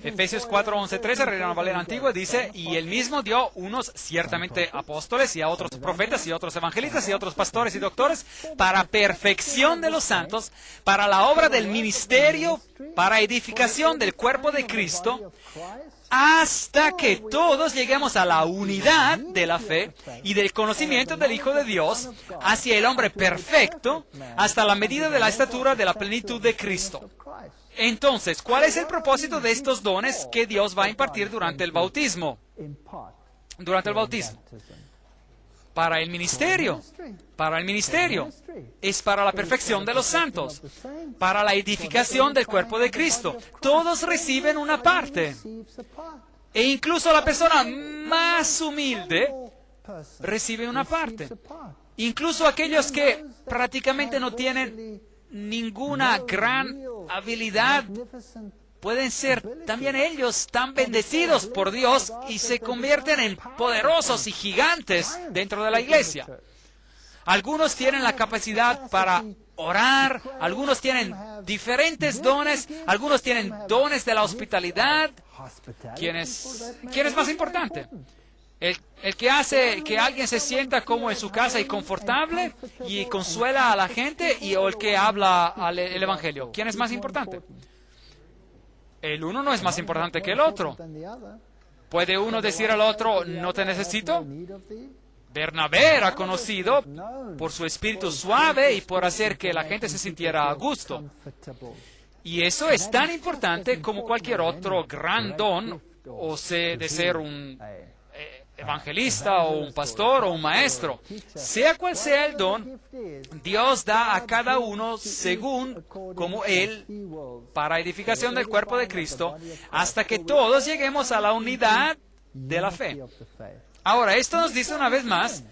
Efesios 4, 11, 13, Reina Valera Antigua, dice, y él mismo dio unos ciertamente apóstoles y a otros profetas y otros evangelistas y otros pastores y doctores para perfección de los santos, para la obra del ministerio, para edificación del cuerpo de Cristo, hasta que todos lleguemos a la unidad de la fe y del conocimiento del Hijo de Dios, hacia el hombre perfecto, hasta la medida de la estatura de la plenitud de Cristo. Entonces, ¿cuál es el propósito de estos dones que Dios va a impartir durante el bautismo? Durante el bautismo. Para el ministerio. Para el ministerio. Es para la perfección de los santos. Para la edificación del cuerpo de Cristo. Todos reciben una parte. E incluso la persona más humilde recibe una parte. Incluso aquellos que prácticamente no tienen ninguna gran habilidad, pueden ser también ellos tan bendecidos por Dios y se convierten en poderosos y gigantes dentro de la iglesia. Algunos tienen la capacidad para orar, algunos tienen diferentes dones, algunos tienen dones de la hospitalidad. ¿Quién es más importante? El que hace que alguien se sienta como en su casa y confortable y consuela a la gente, o el que habla el Evangelio. ¿Quién es más importante? El uno no es más importante que el otro. ¿Puede uno decir al otro, no te necesito? Bernabé era conocido por su espíritu suave y por hacer que la gente se sintiera a gusto. Y eso es tan importante como cualquier otro gran don, o sea, de ser un evangelista o un pastor o un maestro. Sea cual sea el don, Dios da a cada uno según como Él, para edificación del cuerpo de Cristo, hasta que todos lleguemos a la unidad de la fe. Ahora, esto nos dice una vez más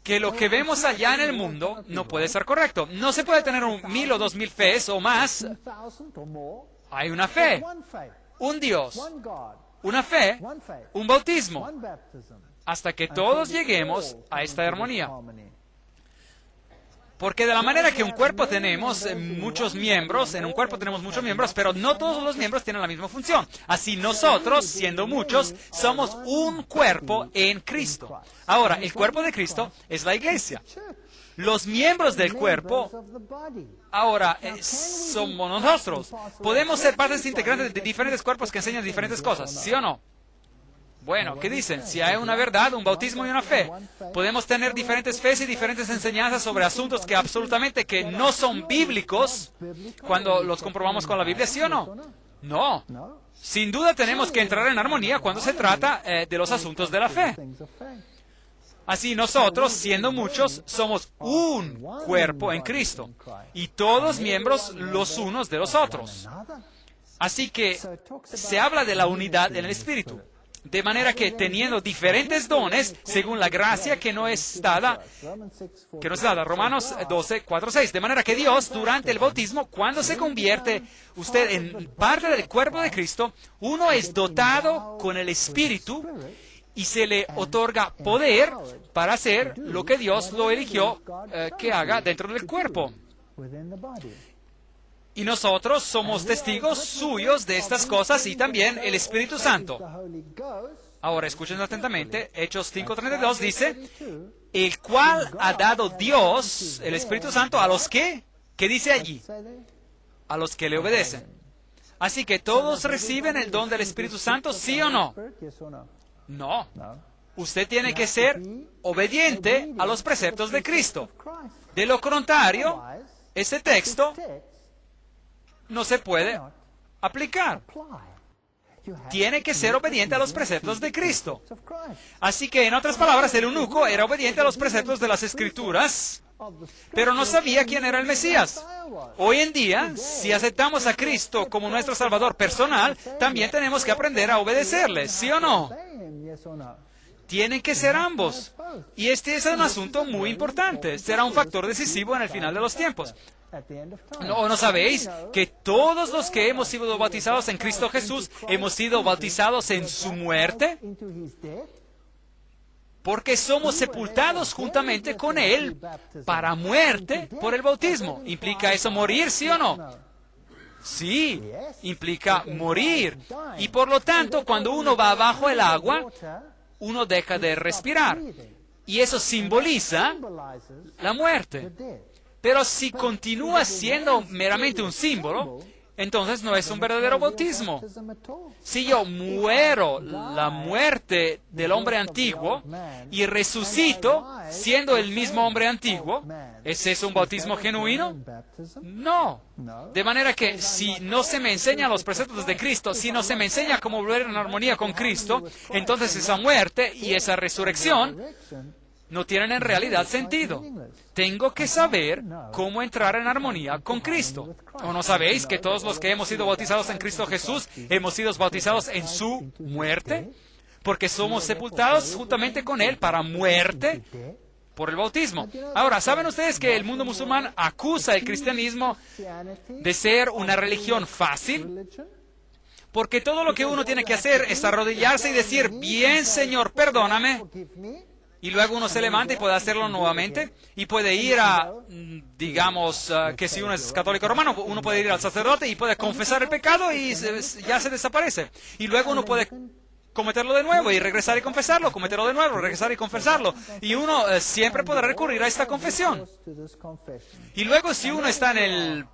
que lo que vemos allá en el mundo no puede ser correcto. No se puede tener 1,000 o 2,000 fees o más. Hay una fe, un Dios, una fe, un bautismo, hasta que todos lleguemos a esta armonía. Porque de la manera que un cuerpo tenemos muchos miembros, en un cuerpo tenemos muchos miembros, pero no todos los miembros tienen la misma función. Así nosotros, siendo muchos, somos un cuerpo en Cristo. Ahora, el cuerpo de Cristo es la iglesia. Los miembros del cuerpo, ahora, somos nosotros. Podemos ser partes integrantes de diferentes cuerpos que enseñan diferentes cosas, ¿sí o no? Bueno, ¿qué dicen? Si hay una verdad, un bautismo y una fe, podemos tener diferentes fees y diferentes enseñanzas sobre asuntos que absolutamente que no son bíblicos cuando los comprobamos con la Biblia, ¿sí o no? No. Sin duda tenemos que entrar en armonía cuando se trata de los asuntos de la fe. Así nosotros, siendo muchos, somos un cuerpo en Cristo y todos miembros los unos de los otros. Así que se habla de la unidad en el Espíritu. De manera que teniendo diferentes dones, según la gracia que no es dada, Romanos 12, 4, 6. De manera que Dios, durante el bautismo, cuando se convierte usted en parte del cuerpo de Cristo, uno es dotado con el Espíritu y se le otorga poder para hacer lo que Dios lo eligió que haga dentro del cuerpo. Y nosotros somos testigos suyos de estas cosas y también el Espíritu Santo. Ahora, escuchen atentamente. Hechos 5:32 dice, el cual ha dado Dios, el Espíritu Santo, a los que, ¿qué dice allí? A los que le obedecen. Así que todos reciben el don del Espíritu Santo, ¿sí o no? No. Usted tiene que ser obediente a los preceptos de Cristo. De lo contrario, este texto no se puede aplicar. Tiene que ser obediente a los preceptos de Cristo. Así que, en otras palabras, el eunuco era obediente a los preceptos de las Escrituras, pero no sabía quién era el Mesías. Hoy en día, si aceptamos a Cristo como nuestro Salvador personal, también tenemos que aprender a obedecerle, ¿sí o no? Tienen que ser ambos. Y este es un asunto muy importante. Será un factor decisivo en el final de los tiempos. ¿No sabéis que todos los que hemos sido bautizados en Cristo Jesús hemos sido bautizados en su muerte? Porque somos sepultados juntamente con Él para muerte por el bautismo. ¿Implica eso morir, sí o no? Sí, implica morir. Y por lo tanto, cuando uno va bajo el agua, uno deja de respirar. Y eso simboliza la muerte. Pero si continúa siendo meramente un símbolo, entonces no es un verdadero bautismo. Si yo muero la muerte del hombre antiguo y resucito siendo el mismo hombre antiguo, ¿es eso un bautismo genuino? No. De manera que si no se me enseñan los preceptos de Cristo, si no se me enseña cómo volver en armonía con Cristo, entonces esa muerte y esa resurrección no tienen en realidad sentido. Tengo que saber cómo entrar en armonía con Cristo. ¿O no sabéis que todos los que hemos sido bautizados en Cristo Jesús hemos sido bautizados en su muerte? Porque somos sepultados juntamente con Él para muerte por el bautismo. Ahora, ¿saben ustedes que el mundo musulmán acusa el cristianismo de ser una religión fácil? Porque todo lo que uno tiene que hacer es arrodillarse y decir, bien, Señor, perdóname. Y luego uno se levanta y puede hacerlo nuevamente. Y puede ir a, digamos, que si uno es católico romano, uno puede ir al sacerdote y puede confesar el pecado y ya se desaparece. Y luego uno puede cometerlo de nuevo y regresar y confesarlo, cometerlo de nuevo, regresar y confesarlo. Y uno siempre podrá recurrir a esta confesión. Y luego si uno está en el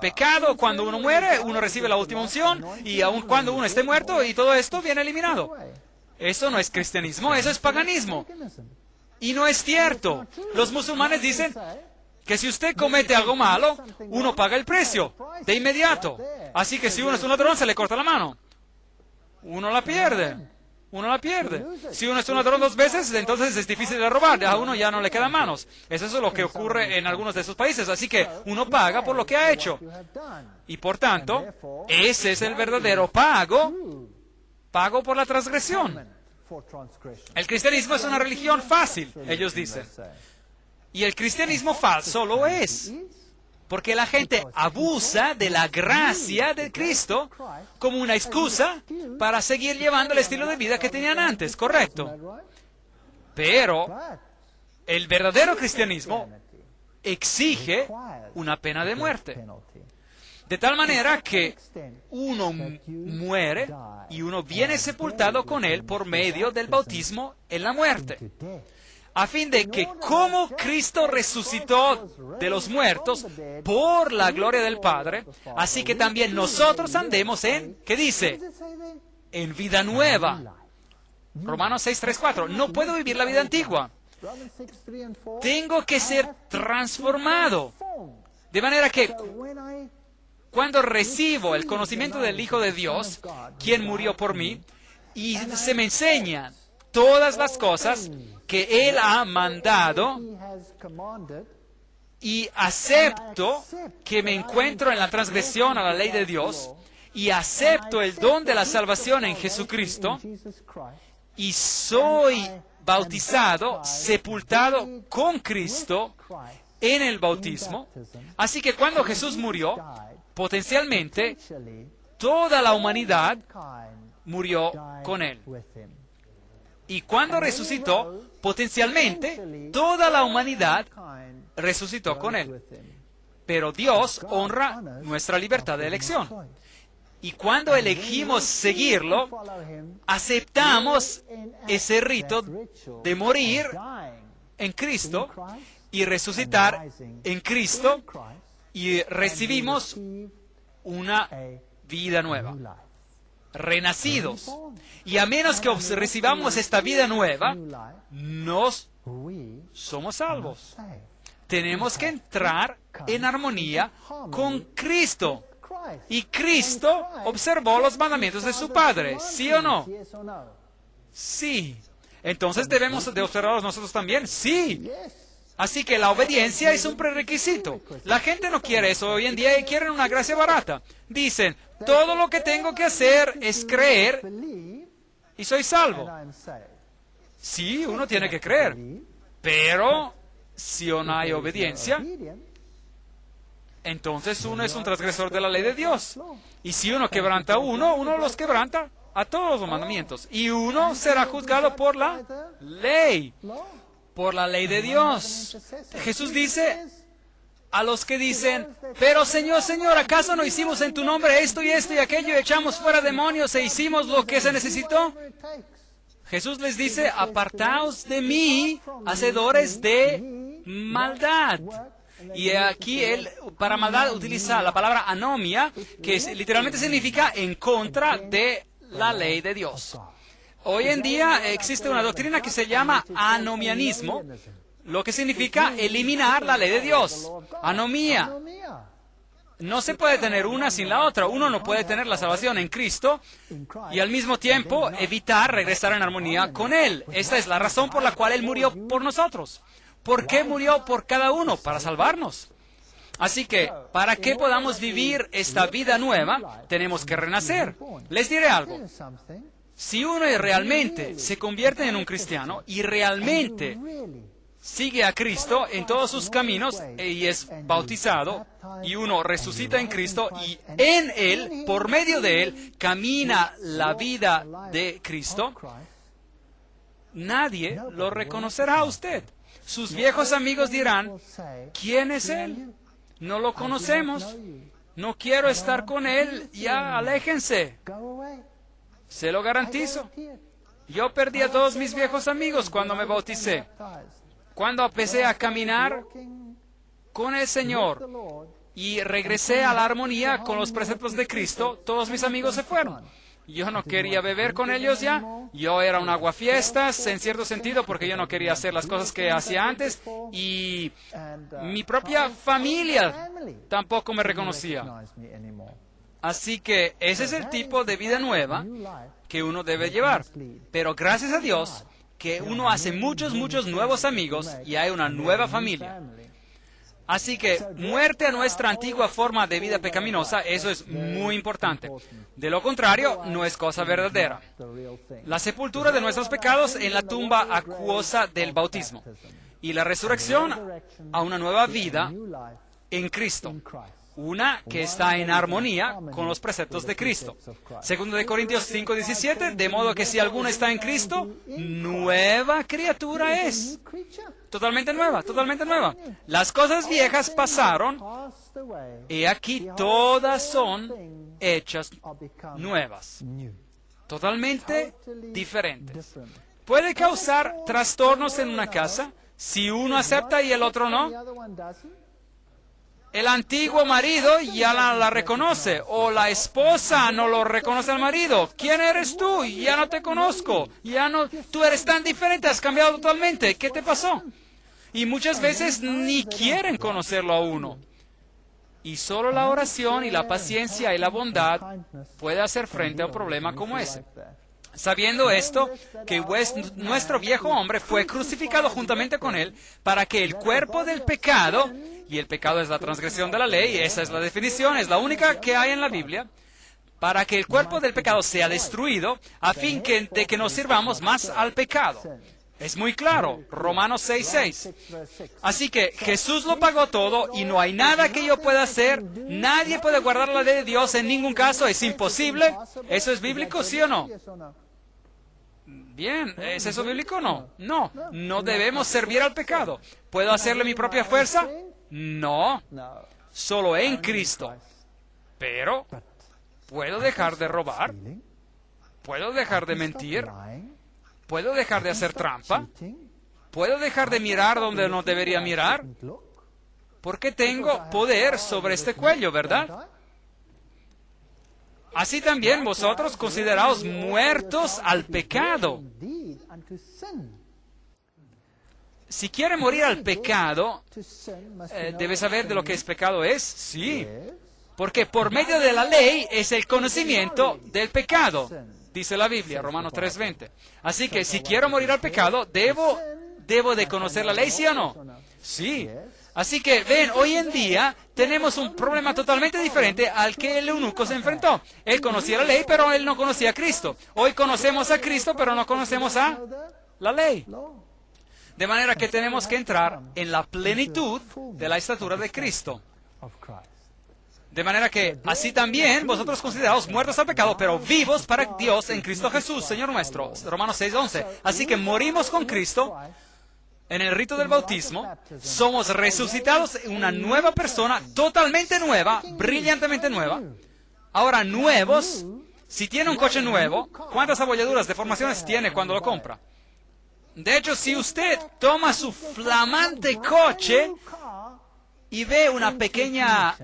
pecado, cuando uno muere, uno recibe la última unción. Y aun cuando uno esté muerto, y todo esto viene eliminado. Eso no es cristianismo, eso es paganismo. Y no es cierto. Los musulmanes dicen que si usted comete algo malo, uno paga el precio de inmediato. Así que si uno es un ladrón, se le corta la mano. Uno la pierde. Uno la pierde. Si uno es un ladrón 2 veces, entonces es difícil de robar. A uno ya no le quedan manos. Eso es lo que ocurre en algunos de esos países. Así que uno paga por lo que ha hecho. Y por tanto, ese es el verdadero pago por la transgresión. El cristianismo es una religión fácil, ellos dicen. Y el cristianismo falso lo es. Porque la gente abusa de la gracia de Cristo como una excusa para seguir llevando el estilo de vida que tenían antes, ¿correcto? Pero el verdadero cristianismo exige una pena de muerte. De tal manera que uno muere y uno viene sepultado con Él por medio del bautismo en la muerte. A fin de que como Cristo resucitó de los muertos por la gloria del Padre, así que también nosotros andemos en, ¿qué dice? En vida nueva. Romanos 6, 3, 4. No puedo vivir la vida antigua. Tengo que ser transformado. De manera que cuando recibo el conocimiento del Hijo de Dios, quien murió por mí, y se me enseñan todas las cosas que Él ha mandado, y acepto que me encuentro en la transgresión a la ley de Dios, y acepto el don de la salvación en Jesucristo, y soy bautizado, sepultado con Cristo en el bautismo. Así que cuando Jesús murió, potencialmente, toda la humanidad murió con Él. Y cuando resucitó, potencialmente, toda la humanidad resucitó con Él. Pero Dios honra nuestra libertad de elección. Y cuando elegimos seguirlo, aceptamos ese rito de morir en Cristo y resucitar en Cristo, y recibimos una vida nueva, renacidos. Y a menos que recibamos esta vida nueva, no somos salvos. Tenemos que entrar en armonía con Cristo. Y Cristo observó los mandamientos de su Padre, ¿sí o no? Sí. Entonces debemos de observarlos nosotros también, sí. Así que la obediencia es un prerequisito. La gente no quiere eso hoy en día y quieren una gracia barata. Dicen, todo lo que tengo que hacer es creer y soy salvo. Sí, uno tiene que creer. Pero si no hay obediencia, entonces uno es un transgresor de la ley de Dios. Y si uno quebranta uno los quebranta a todos los mandamientos. Y uno será juzgado por la ley. Por la ley de Dios. Jesús dice, a los que dicen, pero Señor, Señor, ¿acaso no hicimos en tu nombre esto y esto y aquello, y echamos fuera demonios e hicimos lo que se necesitó? Jesús les dice, apartaos de mí, hacedores de maldad. Y aquí él, para maldad, utiliza la palabra anomia, que literalmente significa en contra de la ley de Dios. Hoy en día existe una doctrina que se llama anomianismo, lo que significa eliminar la ley de Dios. Anomía. No se puede tener una sin la otra. Uno no puede tener la salvación en Cristo y al mismo tiempo evitar regresar en armonía con Él. Esta es la razón por la cual Él murió por nosotros. ¿Por qué murió por cada uno? Para salvarnos. Así que, para que podamos vivir esta vida nueva, tenemos que renacer. Les diré algo. Si uno realmente se convierte en un cristiano y realmente sigue a Cristo en todos sus caminos y es bautizado, y uno resucita en Cristo y en Él, por medio de Él, camina la vida de Cristo, nadie lo reconocerá a usted. Sus viejos amigos dirán, ¿quién es Él? No lo conocemos. No quiero estar con Él. Ya, aléjense. Se lo garantizo. Yo perdí a todos mis viejos amigos cuando me bauticé. Cuando empecé a caminar con el Señor y regresé a la armonía con los preceptos de Cristo, todos mis amigos se fueron. Yo no quería beber con ellos ya. Yo era un aguafiestas, en cierto sentido, porque yo no quería hacer las cosas que hacía antes. Y mi propia familia tampoco me reconocía. Así que ese es el tipo de vida nueva que uno debe llevar. Pero gracias a Dios que uno hace muchos nuevos amigos y hay una nueva familia. Así que muerte a nuestra antigua forma de vida pecaminosa, eso es muy importante. De lo contrario, no es cosa verdadera. La sepultura de nuestros pecados en la tumba acuosa del bautismo. Y la resurrección a una nueva vida en Cristo. Una que está en armonía con los preceptos de Cristo. Segundo de Corintios 5:17, de modo que si alguno está en Cristo, nueva criatura es. Totalmente nueva, totalmente nueva. Las cosas viejas pasaron, y aquí todas son hechas nuevas. Totalmente diferentes. Puede causar trastornos en una casa si uno acepta y el otro no. El antiguo marido ya la reconoce, o la esposa no lo reconoce al marido. ¿Quién eres tú? Ya no te conozco. Tú eres tan diferente, has cambiado totalmente. ¿Qué te pasó? Y muchas veces ni quieren conocerlo a uno. Y solo la oración y la paciencia y la bondad puede hacer frente a un problema como ese. Sabiendo esto, que nuestro viejo hombre fue crucificado juntamente con él para que el cuerpo del pecado, y el pecado es la transgresión de la ley, esa es la definición, es la única que hay en la Biblia, para que el cuerpo del pecado sea destruido, a fin de que nos sirvamos más al pecado. Es muy claro, Romanos 6:6. Así que Jesús lo pagó todo y no hay nada que yo pueda hacer. Nadie puede guardar la ley de Dios en ningún caso. Es imposible. ¿Eso es bíblico, sí o no? Bien, ¿es eso bíblico o no? No, no debemos servir al pecado. ¿Puedo hacerle mi propia fuerza? No, solo en Cristo. Pero, ¿puedo dejar de robar? ¿Puedo dejar de mentir? ¿Puedo dejar de hacer trampa? ¿Puedo dejar de mirar donde no debería mirar? Porque tengo poder sobre este cuello, ¿verdad? Así también vosotros consideraos muertos al pecado. Si quiere morir al pecado, ¿debe saber de lo que es pecado es? Sí. Porque por medio de la ley es el conocimiento del pecado. Dice la Biblia, Romanos 3:20. Así que si quiero morir al pecado, ¿debo de conocer la ley, sí o no? Sí. Así que, ven, hoy en día tenemos un problema totalmente diferente al que el eunuco se enfrentó. Él conocía la ley, pero él no conocía a Cristo. Hoy conocemos a Cristo, pero no conocemos a la ley. De manera que tenemos que entrar en la plenitud de la estatura de Cristo. De manera que, así también, vosotros consideraos muertos al pecado, pero vivos para Dios en Cristo Jesús, Señor nuestro. Romanos 6:11. Así que morimos con Cristo, En el rito del bautismo, somos resucitados en una nueva persona, totalmente nueva, brillantemente nueva. Ahora, nuevos, si tiene un coche nuevo, ¿cuántas abolladuras, deformaciones tiene cuando lo compra? De hecho, si usted toma su flamante coche y ve una pequeña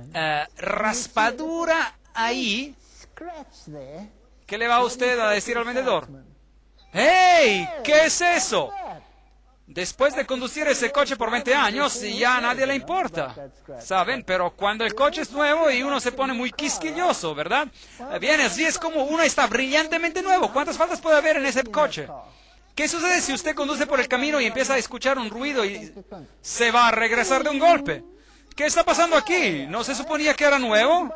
raspadura ahí, ¿qué le va a usted a decir al vendedor? ¡Hey! ¿Qué es eso? Después de conducir ese coche por 20 años, ya a nadie le importa, ¿saben? Pero cuando el coche es nuevo y uno se pone muy quisquilloso, ¿verdad? Bien, así es como uno está brillantemente nuevo. ¿Cuántas faltas puede haber en ese coche? ¿Qué sucede si usted conduce por el camino y empieza a escuchar un ruido y se va a regresar de un golpe? ¿Qué está pasando aquí? ¿No se suponía que era nuevo?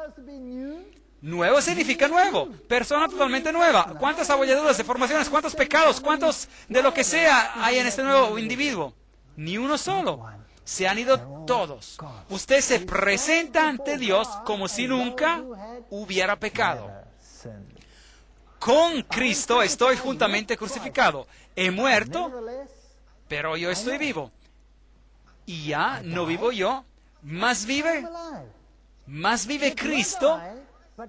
Nuevo significa nuevo, persona totalmente nueva. ¿Cuántas abolladuras, deformaciones, cuántos pecados, cuántos de lo que sea hay en este nuevo individuo? Ni uno solo. Se han ido todos. Usted se presenta ante Dios como si nunca hubiera pecado. Con Cristo estoy juntamente crucificado. He muerto, pero yo estoy vivo. Y ya no vivo yo, más vive Cristo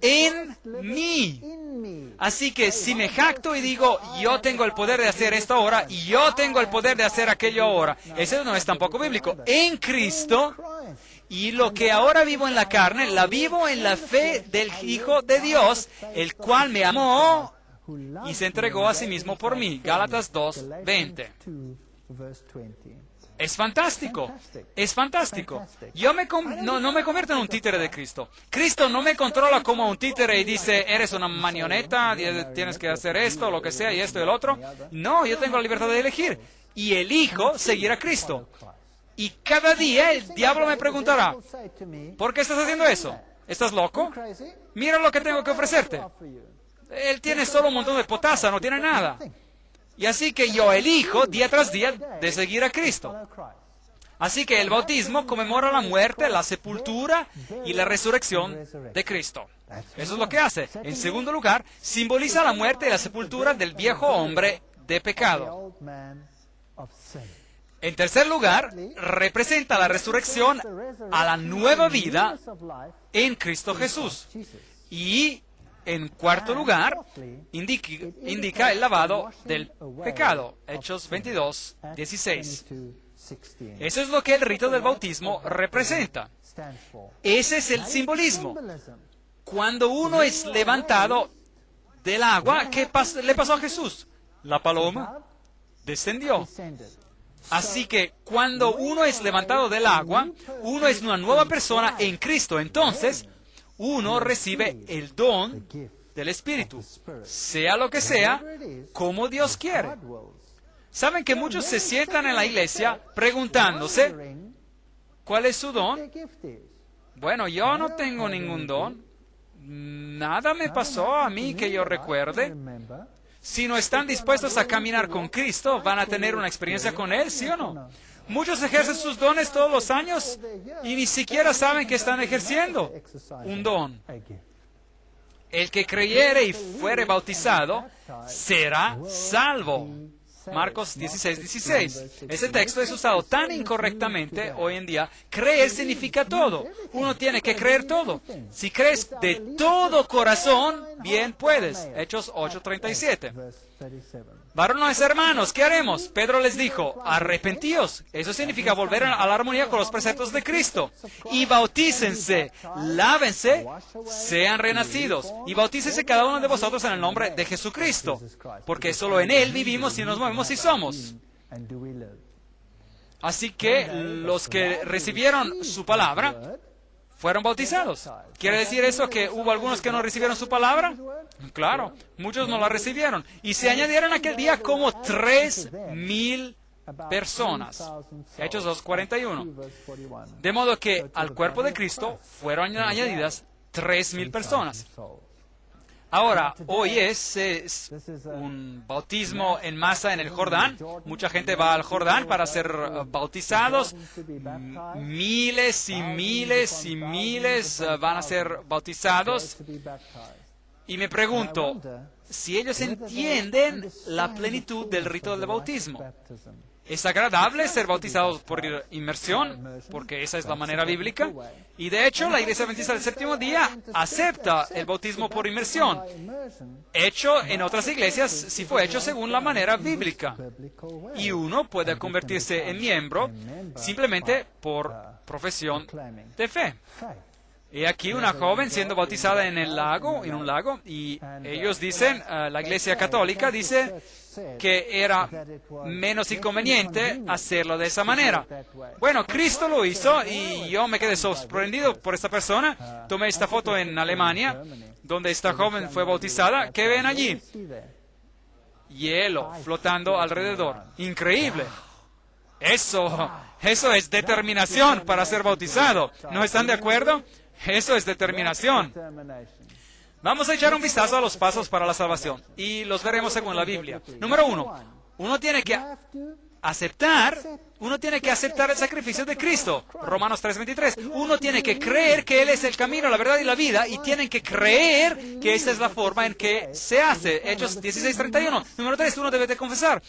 en mí. Así que si me jacto y digo, yo tengo el poder de hacer esto ahora, y yo tengo el poder de hacer aquello ahora, eso no es tampoco bíblico. En Cristo, y lo que ahora vivo en la carne, la vivo en la fe del Hijo de Dios, el cual me amó y se entregó a sí mismo por mí. Gálatas 2:20. Es fantástico, es fantástico. Yo no me convierto en un títere de Cristo. Cristo no me controla como un títere y dice, eres una marioneta, tienes que hacer esto, lo que sea, y esto y el otro. No, yo tengo la libertad de elegir. Y elijo seguir a Cristo. Y cada día el diablo me preguntará, ¿por qué estás haciendo eso? ¿Estás loco? Mira lo que tengo que ofrecerte. Él tiene solo un montón de potasa, no tiene nada. Y así que yo elijo día tras día de seguir a Cristo. Así que el bautismo conmemora la muerte, la sepultura y la resurrección de Cristo. Eso es lo que hace. En segundo lugar, simboliza la muerte y la sepultura del viejo hombre de pecado. En tercer lugar, representa la resurrección a la nueva vida en Cristo Jesús. Y en cuarto lugar, indica el lavado del pecado. Hechos 22:16. Eso es lo que el rito del bautismo representa. Ese es el simbolismo. Cuando uno es levantado del agua, ¿qué le pasó a Jesús? La paloma descendió. Así que cuando uno es levantado del agua, uno es una nueva persona en Cristo. Entonces, uno recibe el don del Espíritu, sea lo que sea, como Dios quiere. ¿Saben que muchos se sientan en la iglesia preguntándose, ¿cuál es su don? Bueno, yo no tengo ningún don. Nada me pasó a mí que yo recuerde. Si no están dispuestos a caminar con Cristo, ¿van a tener una experiencia con Él, sí o no? Muchos ejercen sus dones todos los años y ni siquiera saben que están ejerciendo un don. El que creyere y fuere bautizado será salvo. Marcos 16:16. Ese texto es usado tan incorrectamente hoy en día. Creer significa todo. Uno tiene que creer todo. Si crees de todo corazón, bien puedes. Hechos 8:37. Varones hermanos, ¿qué haremos? Pedro les dijo, arrepentíos. Eso significa volver a la armonía con los preceptos de Cristo. Y bautícense, lávense, sean renacidos. Y bautícense cada uno de vosotros en el nombre de Jesucristo. Porque solo en Él vivimos y nos movemos y somos. Así que los que recibieron su palabra fueron bautizados. ¿Quiere decir eso que hubo algunos que no recibieron su palabra? Claro, muchos no la recibieron. Y se añadieron aquel día como 3,000 personas. Hechos 2:41. De modo que al cuerpo de Cristo fueron añadidas 3,000 personas. Ahora, hoy es un bautismo en masa en el Jordán. Mucha gente va al Jordán para ser bautizados. Miles y miles y miles van a ser bautizados. Y me pregunto, si ellos entienden la plenitud del rito del bautismo. Es agradable ser bautizados por inmersión, porque esa es la manera bíblica. Y de hecho, la Iglesia Adventista del Séptimo Día acepta el bautismo por inmersión. Hecho en otras iglesias, si fue hecho según la manera bíblica. Y uno puede convertirse en miembro simplemente por profesión de fe. Y aquí una joven siendo bautizada en un lago, y ellos dicen, la Iglesia Católica dice que era menos inconveniente hacerlo de esa manera. Bueno, Cristo lo hizo y yo me quedé sorprendido por esta persona. Tomé esta foto en Alemania, donde esta joven fue bautizada. ¿Qué ven allí? Hielo flotando alrededor. Increíble. Eso es determinación para ser bautizado. ¿No están de acuerdo? Eso es determinación. Vamos a echar un vistazo a los pasos para la salvación y los veremos según la Biblia. Número 1, uno tiene que aceptar el sacrificio de Cristo. Romanos 3:23. Uno tiene que creer que Él es el camino, la verdad y la vida, y tienen que creer que esa es la forma en que se hace. Hechos 16:31. Número 3, uno debe de confesar.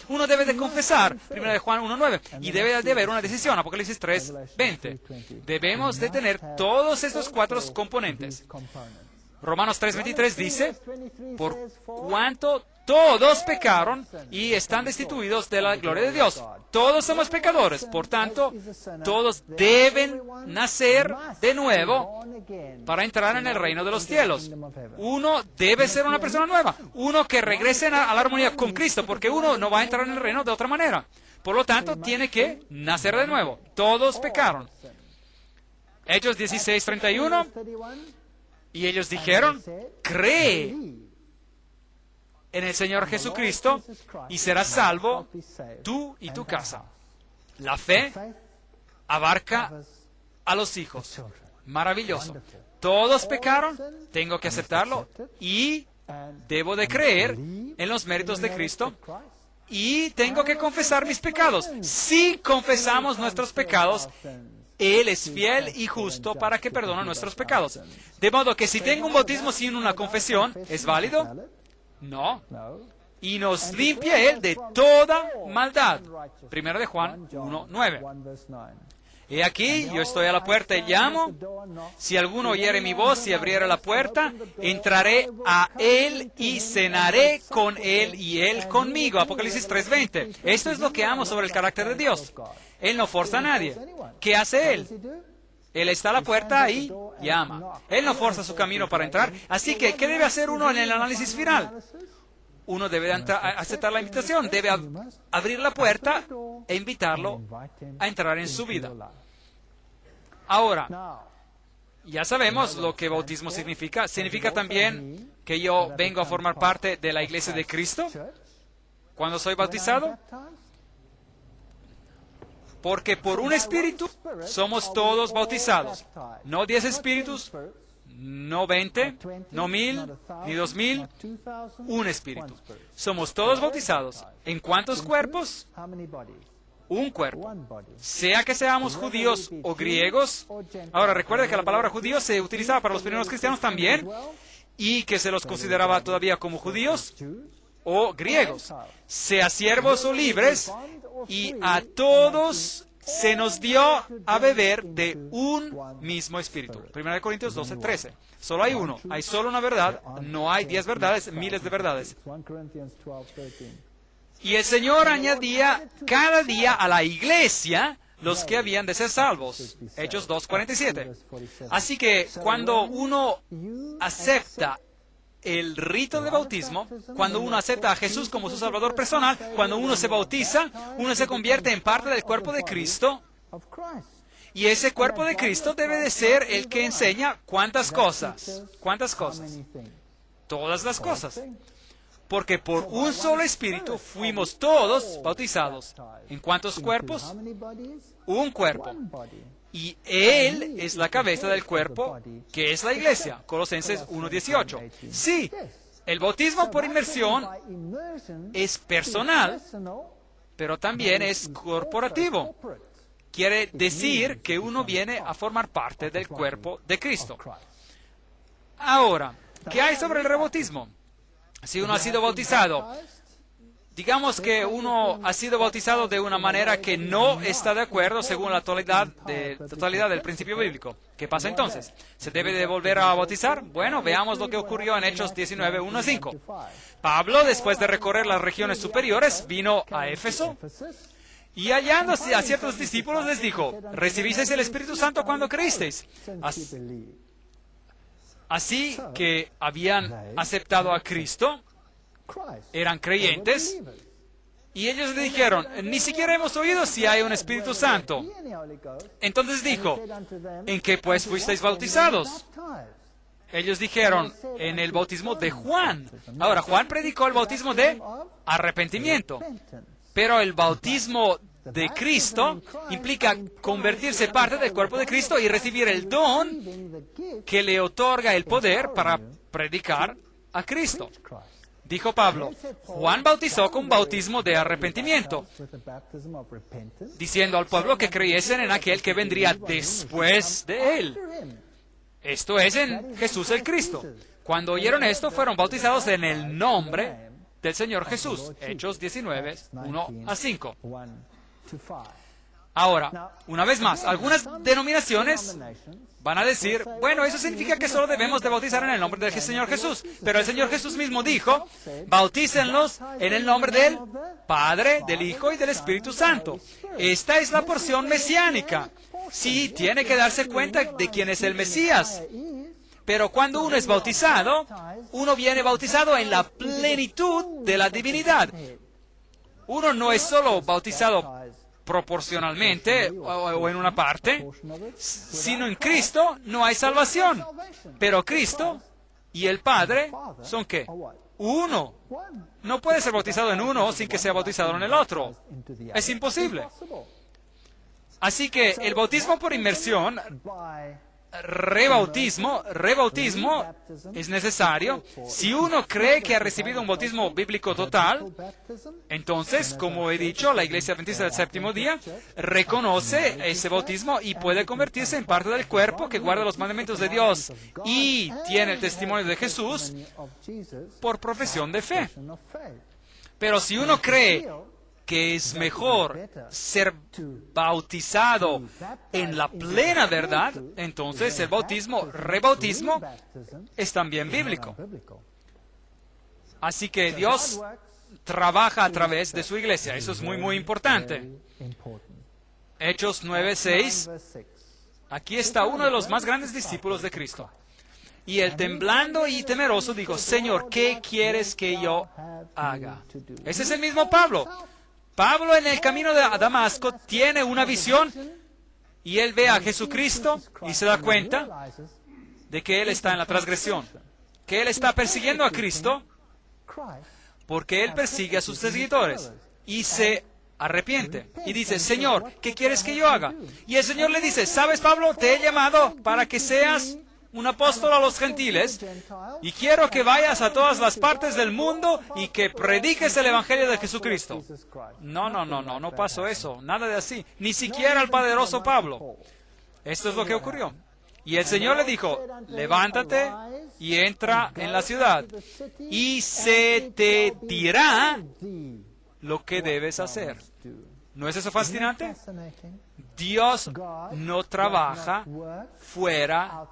Primera de Juan 1:9. Y debe de haber una decisión. Apocalipsis 3:20. Debemos de tener todos estos 4 componentes. Romanos 3:23 dice, por cuanto todos pecaron y están destituidos de la gloria de Dios. Todos somos pecadores, por tanto, todos deben nacer de nuevo para entrar en el reino de los cielos. Uno debe ser una persona nueva, uno que regrese a la armonía con Cristo, porque uno no va a entrar en el reino de otra manera. Por lo tanto, tiene que nacer de nuevo. Todos pecaron. Hechos 16:31. Y ellos dijeron, cree en el Señor Jesucristo y serás salvo tú y tu casa. La fe abarca a los hijos. Maravilloso. Todos pecaron, tengo que aceptarlo y debo de creer en los méritos de Cristo y tengo que confesar mis pecados. Si confesamos nuestros pecados, Él es fiel y justo para que perdone nuestros pecados. De modo que si tengo un bautismo sin una confesión, ¿es válido? No. Y nos limpia Él de toda maldad. Primera de Juan 1:9. Y aquí yo estoy a la puerta y llamo. Si alguno oyere mi voz y abriere la puerta, entraré a Él y cenaré con Él y Él conmigo. Apocalipsis 3:20. Esto es lo que amo sobre el carácter de Dios. Él no forza a nadie. ¿Qué hace Él? Él está a la puerta y llama. Él no forza su camino para entrar. Así que, ¿qué debe hacer uno en el análisis final? Uno debe aceptar la invitación, debe abrir la puerta e invitarlo a entrar en su vida. Ahora, ya sabemos lo que bautismo significa. Significa también que yo vengo a formar parte de la iglesia de Cristo cuando soy bautizado. Porque por un espíritu somos todos bautizados. No 10 espíritus, no 20, no 1000, ni 2000, un espíritu. Somos todos bautizados. ¿En cuántos cuerpos? Un cuerpo. Sea que seamos judíos o griegos. Ahora, recuerde que la palabra judío se utilizaba para los primeros cristianos también, y que se los consideraba todavía como judíos o griegos. Sea siervos o libres, y a todos se nos dio a beber de un mismo espíritu. 1 Corintios 12:13. Solo hay uno. Hay solo una verdad. No hay 10 verdades, miles de verdades. Y el Señor añadía cada día a la iglesia los que habían de ser salvos. Hechos 2:47. Así que cuando uno acepta el rito de bautismo, cuando uno acepta a Jesús como su Salvador personal, cuando uno se bautiza, uno se convierte en parte del cuerpo de Cristo. Y ese cuerpo de Cristo debe de ser el que enseña ¿cuántas cosas? ¿Cuántas cosas? Todas las cosas. Porque por un solo espíritu fuimos todos bautizados. ¿En cuántos cuerpos? Un cuerpo. Y Él es la cabeza del cuerpo, que es la iglesia. Colosenses 1:18. Sí, el bautismo por inmersión es personal, pero también es corporativo. Quiere decir que uno viene a formar parte del cuerpo de Cristo. Ahora, ¿qué hay sobre el rebautismo? Si uno ha sido bautizado digamos que uno ha sido bautizado de una manera que no está de acuerdo según la totalidad del principio bíblico. ¿Qué pasa entonces? ¿Se debe de volver a bautizar? Bueno, veamos lo que ocurrió en Hechos 19, 1 a 5. Pablo, después de recorrer las regiones superiores, vino a Éfeso y hallando a ciertos discípulos les dijo, ¿recibisteis el Espíritu Santo cuando creísteis? Así que habían aceptado a Cristo, eran creyentes, y ellos le dijeron, ni siquiera hemos oído si hay un Espíritu Santo. Entonces dijo, ¿en qué pues fuisteis bautizados? Ellos dijeron, en el bautismo de Juan. Ahora, Juan predicó el bautismo de arrepentimiento, pero el bautismo de Cristo implica convertirse parte del cuerpo de Cristo y recibir el don que le otorga el poder para predicar a Cristo. Dijo Pablo, Juan bautizó con bautismo de arrepentimiento, diciendo al pueblo que creyesen en aquel que vendría después de él. Esto es en Jesús el Cristo. Cuando oyeron esto, fueron bautizados en el nombre del Señor Jesús. Hechos 19, 1 a 5. Ahora, una vez más, algunas denominaciones van a decir, bueno, eso significa que solo debemos de bautizar en el nombre del Señor Jesús. Pero el Señor Jesús mismo dijo, bautícenlos en el nombre del Padre, del Hijo y del Espíritu Santo. Esta es la porción mesiánica. Sí, tiene que darse cuenta de quién es el Mesías. Pero cuando uno es bautizado, uno viene bautizado en la plenitud de la divinidad. Uno no es solo bautizado proporcionalmente o en una parte, sino en Cristo no hay salvación. Pero Cristo y el Padre son ¿qué? Uno. No puede ser bautizado en uno sin que sea bautizado en el otro. Es imposible. Así que el bautismo por inmersión, rebautismo es necesario. Si uno cree que ha recibido un bautismo bíblico total, entonces, como he dicho, la Iglesia Adventista del Séptimo Día reconoce ese bautismo y puede convertirse en parte del cuerpo que guarda los mandamientos de Dios y tiene el testimonio de Jesús por profesión de fe. Pero si uno cree que es mejor ser bautizado en la plena verdad, entonces el rebautismo, es también bíblico. Así que Dios trabaja a través de su iglesia. Eso es muy, muy importante. Hechos 9:6. Aquí está uno de los más grandes discípulos de Cristo. Y él, temblando y temeroso, dijo, Señor, ¿qué quieres que yo haga? Ese es el mismo Pablo. Pablo en el camino a Damasco tiene una visión y él ve a Jesucristo y se da cuenta de que él está en la transgresión, que él está persiguiendo a Cristo porque él persigue a sus seguidores y se arrepiente y dice, Señor, ¿qué quieres que yo haga? Y el Señor le dice, ¿sabes, Pablo? Te he llamado para que seas un apóstol a los gentiles, y quiero que vayas a todas las partes del mundo y que prediques el Evangelio de Jesucristo. No pasó eso, nada de así, ni siquiera el poderoso Pablo. Esto es lo que ocurrió. Y el Señor le dijo, levántate y entra en la ciudad, y se te dirá lo que debes hacer. ¿No es eso fascinante? Dios no trabaja fuera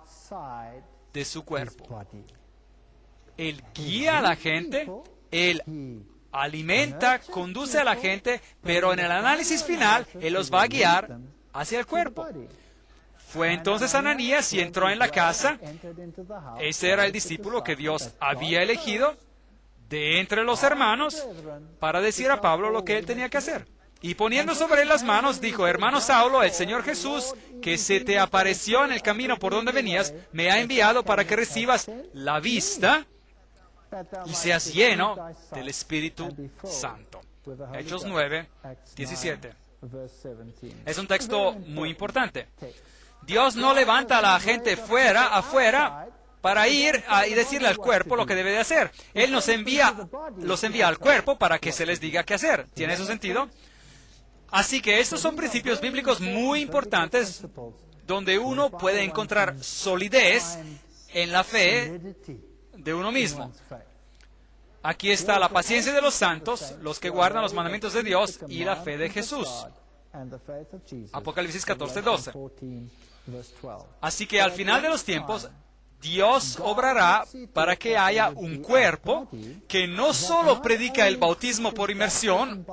de su cuerpo. Él guía a la gente, Él alimenta, conduce a la gente, pero en el análisis final, Él los va a guiar hacia el cuerpo. Fue entonces Ananías y entró en la casa. Ese era el discípulo que Dios había elegido de entre los hermanos para decir a Pablo lo que él tenía que hacer. Y poniendo sobre él las manos, dijo, hermano Saulo, el Señor Jesús, que se te apareció en el camino por donde venías, me ha enviado para que recibas la vista y seas lleno del Espíritu Santo. Hechos 9, 17. Es un texto muy importante. Dios no levanta a la gente afuera, para ir y decirle al cuerpo lo que debe de hacer. Él los envía al cuerpo para que se les diga qué hacer. ¿Tiene eso sentido? Así que estos son principios bíblicos muy importantes donde uno puede encontrar solidez en la fe de uno mismo. Aquí está la paciencia de los santos, los que guardan los mandamientos de Dios y la fe de Jesús. Apocalipsis 14:12. Así que al final de los tiempos, Dios obrará para que haya un cuerpo que no solo predica el bautismo por inmersión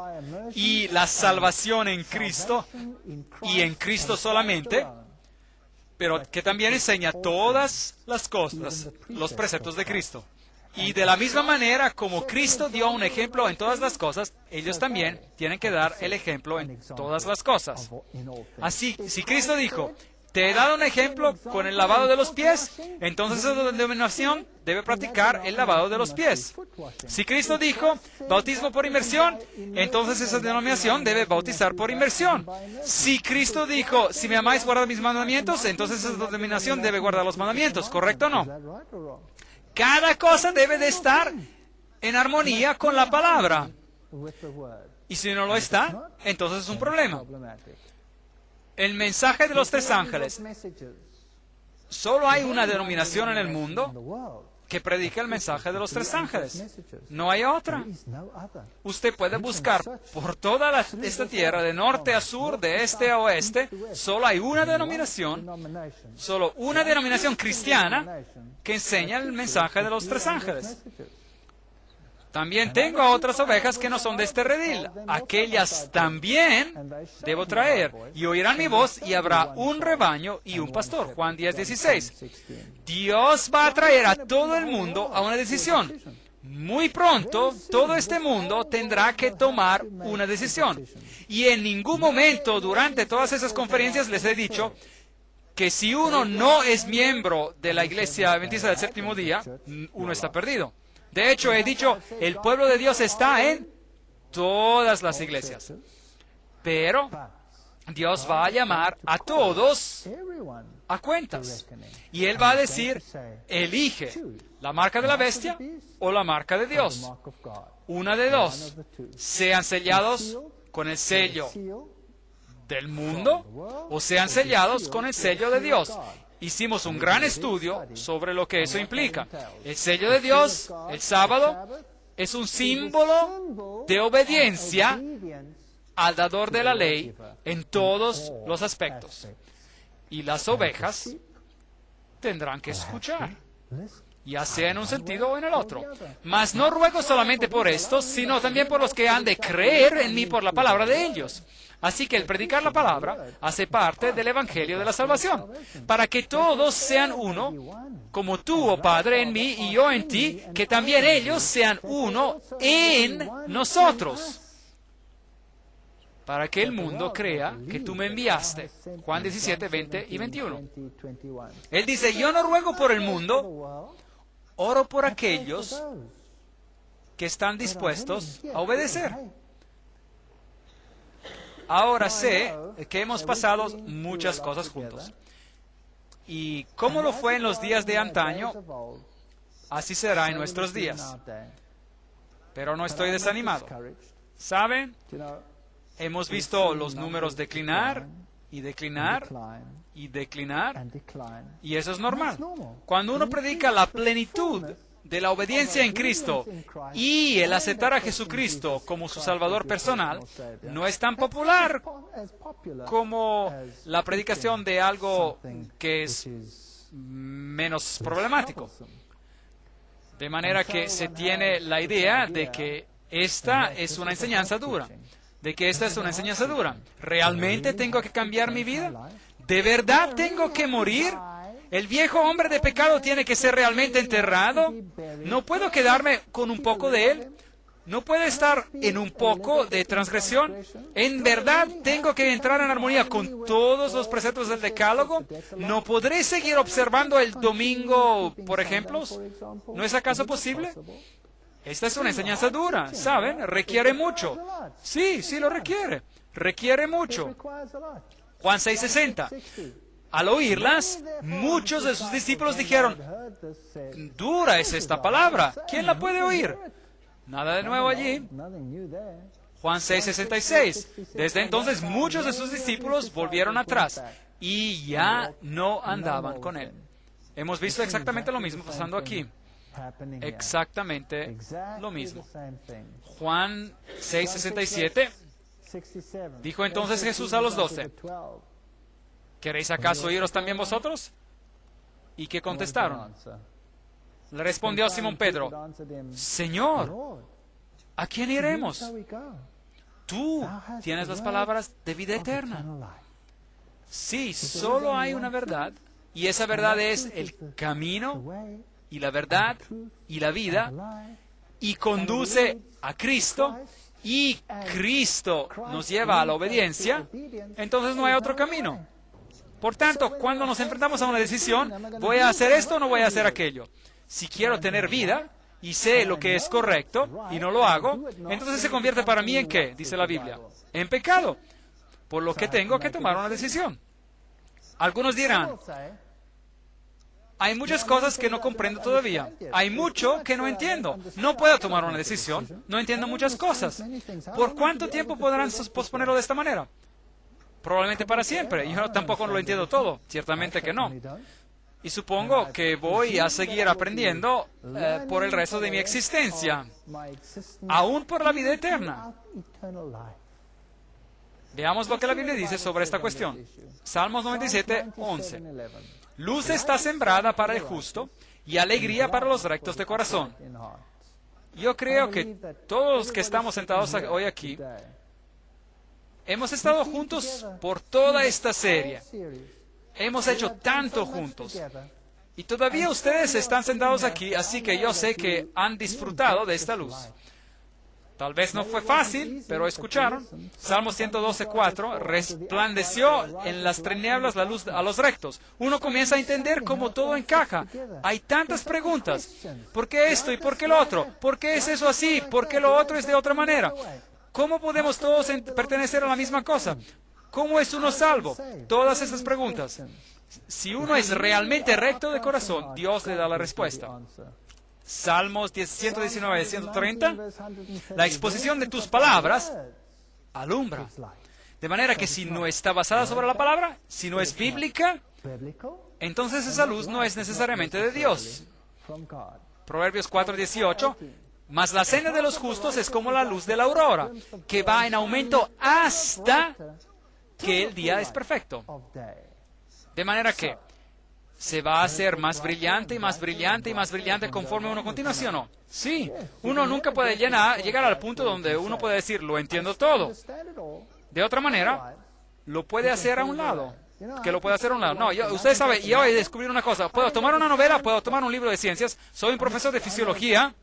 y la salvación en Cristo y en Cristo solamente, pero que también enseña todas las cosas, los preceptos de Cristo. Y de la misma manera como Cristo dio un ejemplo en todas las cosas, ellos también tienen que dar el ejemplo en todas las cosas. Así, si Cristo dijo, te he dado un ejemplo con el lavado de los pies, entonces esa denominación debe practicar el lavado de los pies. Si Cristo dijo, bautismo por inmersión, entonces esa denominación debe bautizar por inmersión. Si Cristo dijo, si me amáis, guardad mis mandamientos, entonces esa denominación debe guardar los mandamientos, ¿correcto o no? Cada cosa debe de estar en armonía con la palabra. Y si no lo está, entonces es un problema. El mensaje de los tres ángeles. Solo hay una denominación en el mundo que predica el mensaje de los tres ángeles. No hay otra. Usted puede buscar por toda esta tierra, de norte a sur, de este a oeste. Solo hay una denominación, solo una denominación cristiana que enseña el mensaje de los tres ángeles. También tengo a otras ovejas que no son de este redil. Aquellas también debo traer. Y oirán mi voz y habrá un rebaño y un pastor. Juan 10:16. Dios va a traer a todo el mundo a una decisión. Muy pronto, todo este mundo tendrá que tomar una decisión. Y en ningún momento durante todas esas conferencias les he dicho que si uno no es miembro de la Iglesia Adventista del Séptimo Día, uno está perdido. De hecho, he dicho, el pueblo de Dios está en todas las iglesias. Pero Dios va a llamar a todos a cuentas. Y Él va a decir, elige la marca de la bestia o la marca de Dios. Una de dos. Sean sellados con el sello del mundo o sean sellados con el sello de Dios. Hicimos un gran estudio sobre lo que eso implica. El sello de Dios, el sábado, es un símbolo de obediencia al dador de la ley en todos los aspectos. Y las ovejas tendrán que escuchar, ya sea en un sentido o en el otro. Mas no ruego solamente por estos, sino también por los que han de creer en mí por la palabra de ellos. Así que el predicar la palabra hace parte del Evangelio de la salvación, para que todos sean uno, como tú, oh Padre, en mí y yo en ti, que también ellos sean uno en nosotros, para que el mundo crea que tú me enviaste. Juan 17, 20 y 21. Él dice, yo no ruego por el mundo, oro por aquellos que están dispuestos a obedecer. Ahora sé que hemos pasado muchas cosas juntos. Y como lo fue en los días de antaño, así será en nuestros días. Pero no estoy desanimado. ¿Saben? Hemos visto los números declinar y declinar y declinar. Y eso es normal. Cuando uno predica la plenitud de la obediencia en Cristo y el aceptar a Jesucristo como su Salvador personal, no es tan popular como la predicación de algo que es menos problemático. De manera que se tiene la idea de que esta es una enseñanza dura. ¿Realmente tengo que cambiar mi vida? ¿De verdad tengo que morir? ¿El viejo hombre de pecado tiene que ser realmente enterrado? ¿No puedo quedarme con un poco de él? ¿No puede estar en un poco de transgresión? ¿En verdad tengo que entrar en armonía con todos los preceptos del Decálogo? ¿No podré seguir observando el domingo, por ejemplo? ¿No es acaso posible? Esta es una enseñanza dura, ¿saben? Requiere mucho. Sí, lo requiere. Requiere mucho. Juan 6:60. Al oírlas, muchos de sus discípulos dijeron, dura es esta palabra, ¿quién la puede oír? Nada de nuevo allí. Juan 6:66. Desde entonces muchos de sus discípulos volvieron atrás y ya no andaban con él. Hemos visto exactamente lo mismo pasando aquí. exactamente lo mismo. Juan 6:67 dijo entonces Jesús a los 12, ¿queréis acaso iros también vosotros? ¿Y qué contestaron? Le respondió Simón Pedro, Señor, ¿a quién iremos? Tú tienes las palabras de vida eterna. Sí, solo hay una verdad, y esa verdad es el camino, y la verdad, y la vida, y conduce a Cristo, y Cristo nos lleva a la obediencia, entonces no hay otro camino. Por tanto, cuando nos enfrentamos a una decisión, ¿voy a hacer esto o no voy a hacer aquello? Si quiero tener vida, y sé lo que es correcto, y no lo hago, entonces se convierte para mí en ¿qué? Dice la Biblia, en pecado, por lo que tengo que tomar una decisión. Algunos dirán, hay muchas cosas que no comprendo todavía, hay mucho que no entiendo, no puedo tomar una decisión, no entiendo muchas cosas. ¿Por cuánto tiempo podrán posponerlo de esta manera? Probablemente para siempre. Yo tampoco lo entiendo todo, ciertamente que no. Y supongo que voy a seguir aprendiendo por el resto de mi existencia, aún por la vida eterna. Veamos lo que la Biblia dice sobre esta cuestión. Salmos 97:11. Luz está sembrada para el justo y alegría para los rectos de corazón. Yo creo que todos los que estamos sentados hoy aquí hemos estado juntos por toda esta serie. Hemos hecho tanto juntos. Y todavía ustedes están sentados aquí, así que yo sé que han disfrutado de esta luz. Tal vez no fue fácil, pero escucharon. Salmo 112:4, resplandeció en las tinieblas la luz a los rectos. Uno comienza a entender cómo todo encaja. Hay tantas preguntas. ¿Por qué esto y por qué lo otro? ¿Por qué es eso así? ¿Por qué lo otro es de otra manera? ¿Cómo podemos todos pertenecer a la misma cosa? ¿Cómo es uno salvo? Todas estas preguntas. Si uno es realmente recto de corazón, Dios le da la respuesta. Salmos 119, 130. La exposición de tus palabras alumbra. De manera que si no está basada sobre la palabra, si no es bíblica, entonces esa luz no es necesariamente de Dios. Proverbios 4:18. Mas la senda de los justos es como la luz de la aurora, que va en aumento hasta que el día es perfecto. De manera que se va a hacer más brillante y más brillante y más brillante conforme uno continúa, ¿sí o no? Sí, uno nunca puede llegar al punto donde uno puede decir, lo entiendo todo. De otra manera, lo puede hacer a un lado. Que lo puede hacer a un lado. No, ustedes saben, y hoy descubrí una cosa. Puedo tomar una novela, puedo tomar un libro de ciencias. Soy un profesor de fisiología.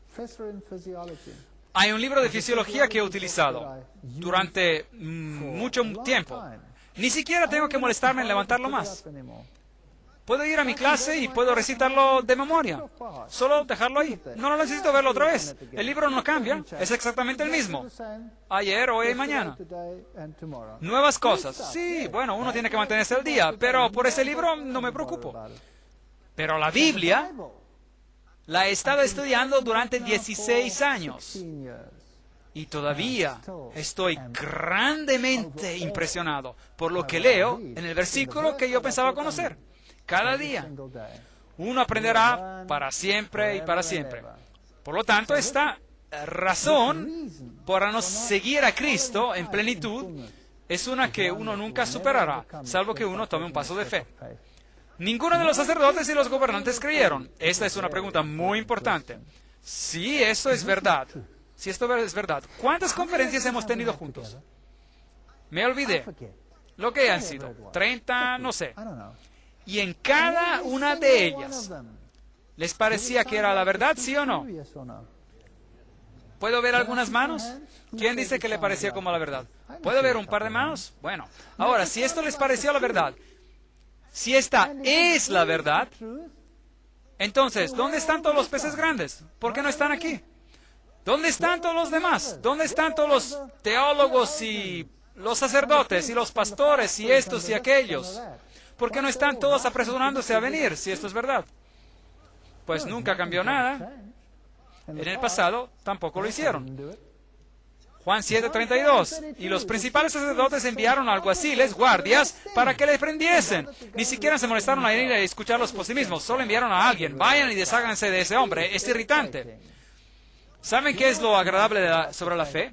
Hay un libro de fisiología que he utilizado durante mucho tiempo. Ni siquiera tengo que molestarme en levantarlo más. Puedo ir a mi clase y puedo recitarlo de memoria. Solo dejarlo ahí. No lo necesito verlo otra vez. El libro no cambia. Es exactamente el mismo. Ayer, hoy y mañana. Nuevas cosas. Sí, bueno, uno tiene que mantenerse al día. Pero por ese libro no me preocupo. Pero la Biblia la he estado estudiando durante 16 años. Y todavía estoy grandemente impresionado por lo que leo en el versículo que yo pensaba conocer. Cada día. Uno aprenderá para siempre y para siempre. Por lo tanto, esta razón para no seguir a Cristo en plenitud es una que uno nunca superará, salvo que uno tome un paso de fe. Ninguno de los sacerdotes y los gobernantes creyeron. Esta es una pregunta muy importante. Si eso es verdad, si esto es verdad, ¿cuántas conferencias hemos tenido juntos? Me olvidé. Lo que han sido, 30, no sé. Y en cada una de ellas, ¿les parecía que era la verdad, sí o no? ¿Puedo ver algunas manos? ¿Quién dice que le parecía como la verdad? ¿Puedo ver un par de manos? Bueno, ahora, si esto les pareció la verdad, si esta es la verdad, entonces, ¿dónde están todos los peces grandes? ¿Por qué no están aquí? ¿Dónde están todos los demás? ¿Dónde están todos los teólogos y los sacerdotes y los pastores y estos y aquellos? ¿Por qué no están todos apresurándose a venir, si esto es verdad? Pues nunca cambió nada. En el pasado tampoco lo hicieron. Juan 7:32. Y los principales sacerdotes enviaron alguaciles, guardias, para que le prendiesen. Ni siquiera se molestaron a ir a escucharlos por sí mismos. Solo enviaron a alguien. Vayan y desháganse de ese hombre. Es irritante. ¿Saben qué es lo agradable sobre la fe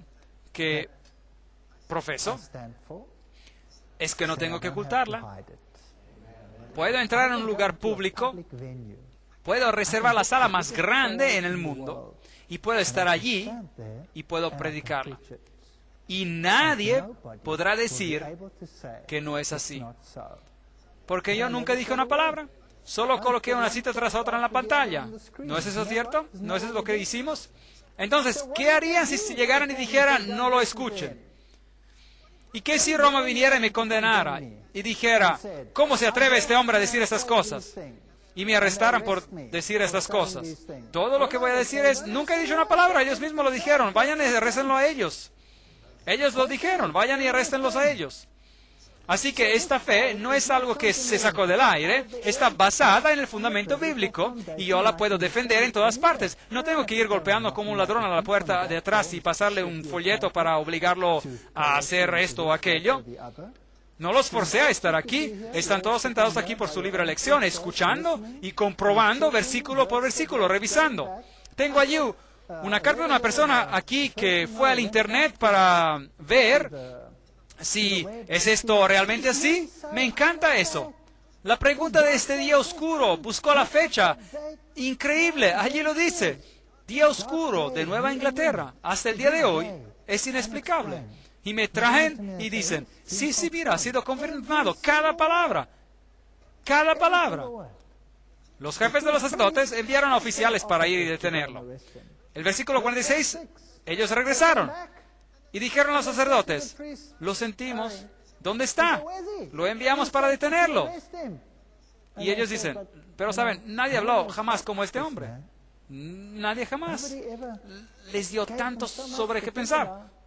que profeso? Es que no tengo que ocultarla. Puedo entrar en un lugar público. Puedo reservar la sala más grande en el mundo. Y puedo estar allí y puedo predicarla. Y nadie podrá decir que no es así. Porque yo nunca dije una palabra. Solo coloqué una cita tras otra en la pantalla. ¿No es eso cierto? ¿No es eso lo que hicimos? Entonces, ¿qué harían si llegaran y dijeran, no lo escuchen? ¿Y qué si Roma viniera y me condenara y dijera, ¿cómo se atreve este hombre a decir estas cosas? Y me arrestaran por decir estas cosas. Todo lo que voy a decir es, nunca he dicho una palabra, ellos mismos lo dijeron, vayan y arréstenlo a ellos. Ellos lo dijeron, vayan y arréstenlos a ellos. Así que esta fe no es algo que se sacó del aire, está basada en el fundamento bíblico y yo la puedo defender en todas partes. No tengo que ir golpeando como un ladrón a la puerta de atrás y pasarle un folleto para obligarlo a hacer esto o aquello. No los forcé a estar aquí. Están todos sentados aquí por su libre elección, escuchando y comprobando versículo por versículo, revisando. Tengo allí una carta de una persona aquí que fue al internet para ver si es esto realmente así. Me encanta eso. La pregunta de este día oscuro, buscó la fecha. Increíble, allí lo dice. Día oscuro de Nueva Inglaterra, hasta el día de hoy, es inexplicable. Y me traen y dicen, sí, mira, ha sido confirmado, cada palabra. Cada palabra. Los jefes de los sacerdotes enviaron a oficiales para ir y detenerlo. El versículo 46, ellos regresaron y dijeron a los sacerdotes, lo sentimos, ¿dónde está? Lo enviamos para detenerlo. Y ellos dicen, pero saben, nadie habló jamás como este hombre. Nadie jamás les dio tanto sobre qué pensar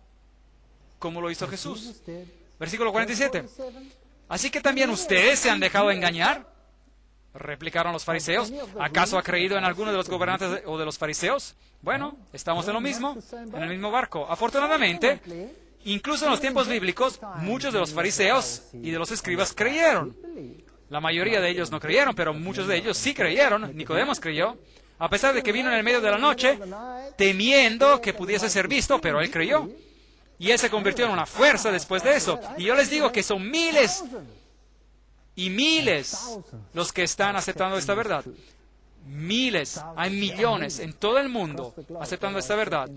como lo hizo Jesús. Versículo 47. Así que también ustedes se han dejado engañar. Replicaron los fariseos. ¿Acaso ha creído en alguno de los gobernantes o de los fariseos? Bueno, estamos en lo mismo, en el mismo barco. Afortunadamente, incluso en los tiempos bíblicos, muchos de los fariseos y de los escribas creyeron. La mayoría de ellos no creyeron, pero muchos de ellos sí creyeron. Nicodemos creyó, a pesar de que vino en el medio de la noche, temiendo que pudiese ser visto, pero él creyó. Y él se convirtió en una fuerza después de eso. Y yo les digo que son miles y miles los que están aceptando esta verdad. Miles, hay millones en todo el mundo aceptando esta verdad.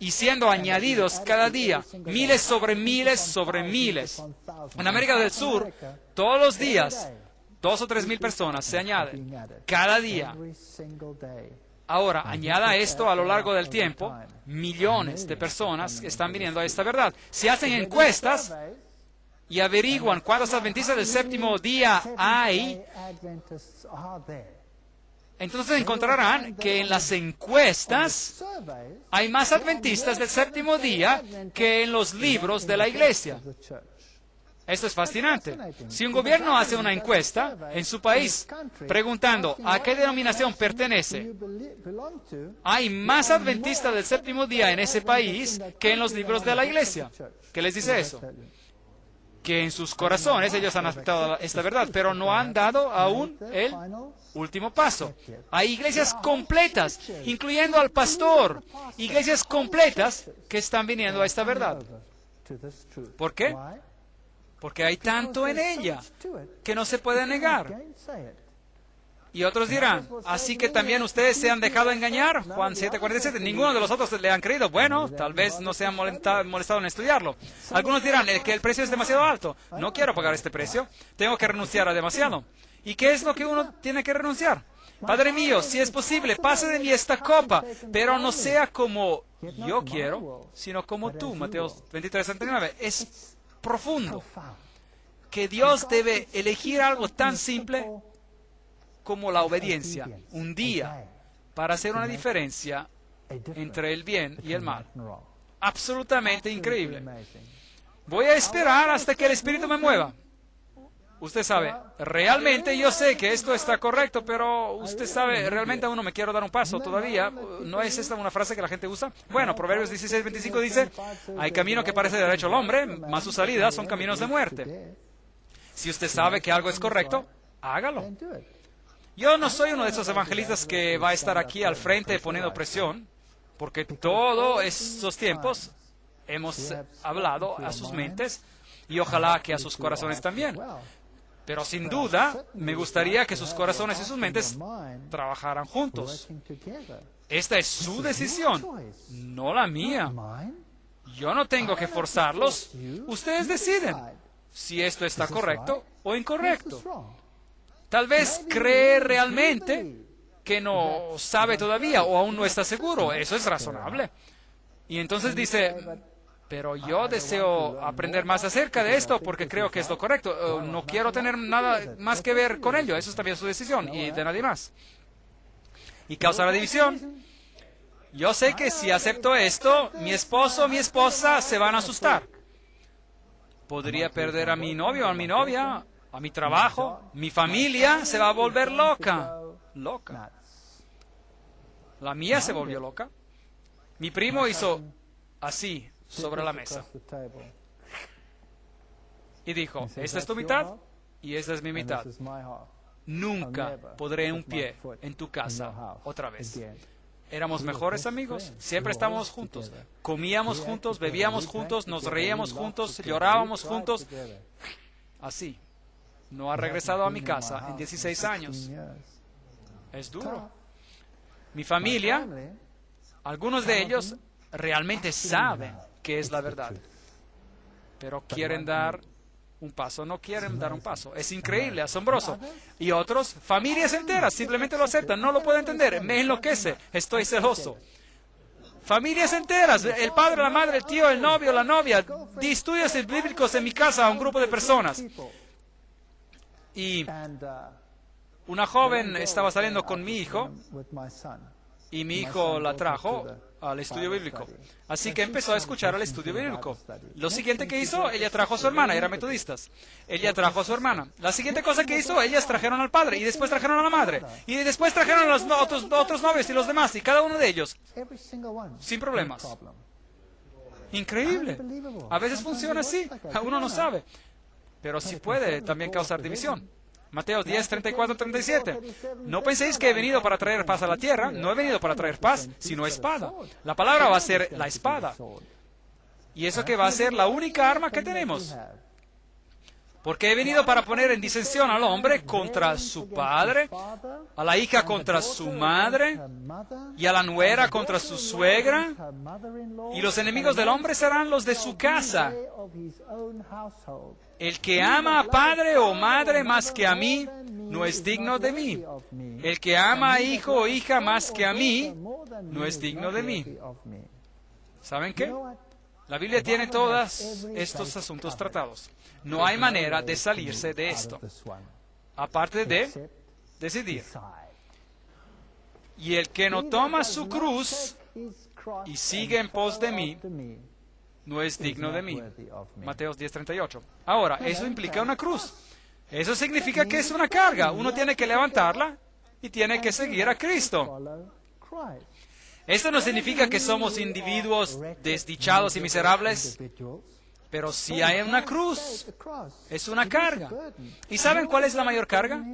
Y siendo añadidos cada día, miles sobre miles sobre miles. En América del Sur, todos los días, 2 o 3 mil personas se añaden cada día. Ahora, añada esto a lo largo del tiempo, millones de personas que están viniendo a esta verdad. Si hacen encuestas y averiguan cuántos adventistas del séptimo día hay, entonces encontrarán que en las encuestas hay más adventistas del séptimo día que en los libros de la iglesia. Esto es fascinante. Si un gobierno hace una encuesta en su país preguntando a qué denominación pertenece, hay más adventistas del séptimo día en ese país que en los libros de la iglesia. ¿Qué les dice eso? Que en sus corazones ellos han aceptado esta verdad, pero no han dado aún el último paso. Hay iglesias completas, incluyendo al pastor, iglesias completas que están viniendo a esta verdad. ¿Por qué? Porque hay tanto en ella que no se puede negar. Y otros dirán, así que también ustedes se han dejado engañar. Juan 7:47, ninguno de los otros le han creído. Bueno, tal vez no se han molestado en estudiarlo. Algunos dirán que el precio es demasiado alto. No quiero pagar este precio. Tengo que renunciar a demasiado. ¿Y qué es lo que uno tiene que renunciar? Padre mío, si es posible, pase de mí esta copa, pero no sea como yo quiero, sino como tú. Mateo 23:39. Es profundo que Dios debe elegir algo tan simple como la obediencia, un día, para hacer una diferencia entre el bien y el mal. Absolutamente increíble. Voy a esperar hasta que el Espíritu me mueva. Usted sabe, realmente yo sé que esto está correcto, pero usted sabe, realmente aún no me quiero dar un paso todavía. ¿No es esta una frase que la gente usa? Bueno, Proverbios 16:25 dice, hay camino que parece derecho al hombre, mas sus salidas son caminos de muerte. Si usted sabe que algo es correcto, hágalo. Yo no soy uno de esos evangelistas que va a estar aquí al frente poniendo presión, porque todos estos tiempos hemos hablado a sus mentes y ojalá que a sus corazones también. Pero sin duda, me gustaría que sus corazones y sus mentes trabajaran juntos. Esta es su decisión, no la mía. Yo no tengo que forzarlos. Ustedes deciden si esto está correcto o incorrecto. Tal vez cree realmente que no sabe todavía o aún no está seguro. Eso es razonable. Y entonces dice, pero yo deseo aprender más acerca de esto porque creo que es lo correcto. No quiero tener nada más que ver con ello. Eso es también su decisión y de nadie más. Y causará división. Yo sé que si acepto esto, mi esposo o mi esposa se van a asustar. Podría perder a mi novio o a mi novia, a mi trabajo, mi familia se va a volver loca. Loca. La mía se volvió loca. Mi primo hizo así sobre la mesa y dijo, esta es tu mitad y esta es mi mitad. Nunca pondré un pie en tu casa otra vez. Éramos mejores amigos, siempre estábamos juntos, comíamos juntos, bebíamos juntos, nos reíamos juntos, llorábamos juntos. Así. No ha regresado a mi casa en 16 años. Es duro. Mi familia, algunos de ellos realmente saben que es la verdad, pero quieren dar un paso, no quieren dar un paso. Es increíble, asombroso. Y otros, familias enteras, simplemente lo aceptan, no lo puedo entender, me enloquece, estoy celoso. Familias enteras, el padre, la madre, el tío, el novio, la novia, di estudios bíblicos en mi casa a un grupo de personas. Y una joven estaba saliendo con mi hijo y mi hijo la trajo al estudio bíblico. Así que empezó a escuchar al estudio bíblico. Lo siguiente que hizo, ella trajo a su hermana, eran metodistas. Ella trajo a su hermana. La siguiente cosa que hizo, ellas trajeron al padre y después trajeron a la madre. Y después trajeron a los otros novios y los demás, y cada uno de ellos, sin problemas. Increíble. A veces funciona así, uno no sabe. Pero sí puede también causar división. Mateo 10, 34, 37. No penséis que he venido para traer paz a la tierra. No he venido para traer paz, sino espada. La palabra va a ser la espada. Y eso que va a ser la única arma que tenemos. Porque he venido para poner en disensión al hombre contra su padre, a la hija contra su madre, y a la nuera contra su suegra. Y los enemigos del hombre serán los de su casa. El que ama a padre o madre más que a mí, no es digno de mí. El que ama a hijo o hija más que a mí, no es digno de mí. ¿Saben qué? La Biblia tiene todos estos asuntos tratados. No hay manera de salirse de esto, aparte de decidir. Y el que no toma su cruz y sigue en pos de mí, no es digno de mí. Mateo 10:38. Ahora, eso implica una cruz. Eso significa que es una carga. Uno tiene que levantarla y tiene que seguir a Cristo. Esto no significa que somos individuos desdichados y miserables, pero si hay una cruz, es una carga. ¿Y saben cuál es la mayor carga?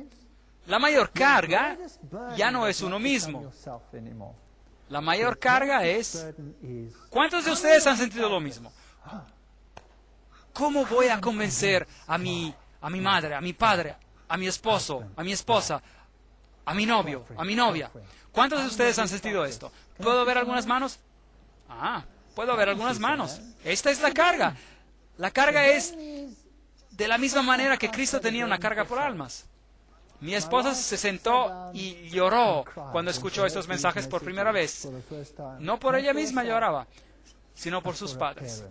La mayor carga ya no es uno mismo. La mayor carga es, ¿cuántos de ustedes han sentido lo mismo? ¿Cómo voy a convencer a mi madre, a mi padre, a mi esposo, a mi esposa, a mi novio, a mi novia? ¿Cuántos de ustedes han sentido esto? ¿Puedo ver algunas manos? Puedo ver algunas manos. Esta es la carga. La carga es de la misma manera que Cristo tenía una carga por almas. Mi esposa se sentó y lloró cuando escuchó estos mensajes por primera vez. No por ella misma lloraba, sino por sus padres.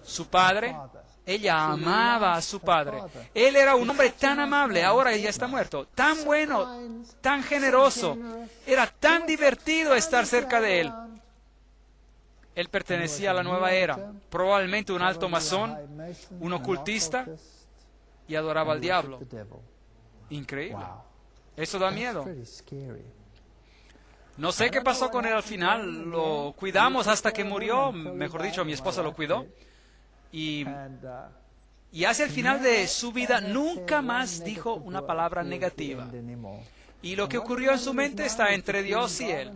Su padre, ella amaba a su padre. Él era un hombre tan amable, ahora ella está muerto. Tan bueno, tan generoso. Era tan divertido estar cerca de él. Él pertenecía a la nueva era, probablemente un alto masón, un ocultista. y adoraba al diablo. Increíble. Eso da miedo. No sé qué pasó con él al final. Lo cuidamos hasta que murió. Mejor dicho, mi esposa lo cuidó. Y hacia el final de su vida nunca más dijo una palabra negativa. Y lo que ocurrió en su mente está entre Dios y él.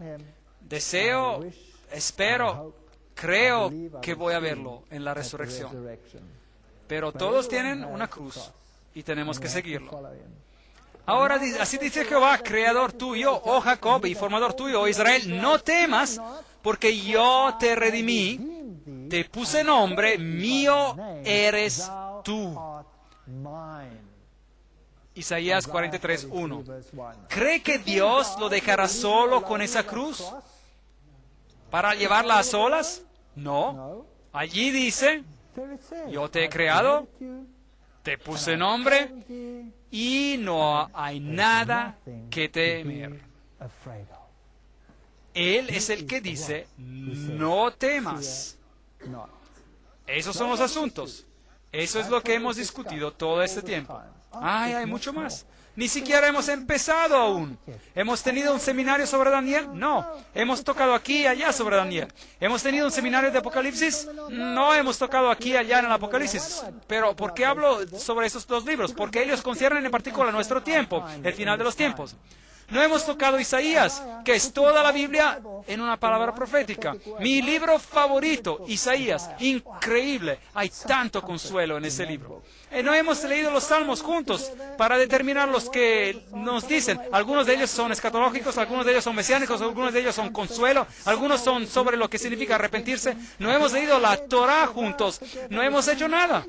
Deseo, espero, creo que voy a verlo en la resurrección. Pero todos tienen una cruz y tenemos que seguirlo. Ahora, así dice Jehová, creador tuyo, oh Jacob, y formador tuyo, oh Israel, no temas, porque yo te redimí, te puse nombre, mío eres tú. Isaías 43:1. ¿Cree que Dios lo dejará solo con esa cruz para llevarla a solas? No. Allí dice, yo te he creado, te puse nombre, y no hay nada que temer. Él es el que dice, no temas. Esos son los asuntos. Eso es lo que hemos discutido todo este tiempo. Ay, hay mucho más. Ni siquiera hemos empezado aún. ¿Hemos tenido un seminario sobre Daniel? No. ¿Hemos tocado aquí y allá sobre Daniel? ¿Hemos tenido un seminario de Apocalipsis? No hemos tocado aquí y allá en el Apocalipsis. Pero, ¿por qué hablo sobre esos dos libros? Porque ellos conciernen en particular a nuestro tiempo, el final de los tiempos. No hemos tocado Isaías, que es toda la Biblia en una palabra profética. Mi libro favorito, Isaías, increíble. Hay tanto consuelo en ese libro. No hemos leído los Salmos juntos para determinar los que nos dicen. Algunos de ellos son escatológicos, algunos de ellos son mesiánicos, algunos de ellos son consuelo, algunos son sobre lo que significa arrepentirse. No hemos leído la Torah juntos, no hemos hecho nada.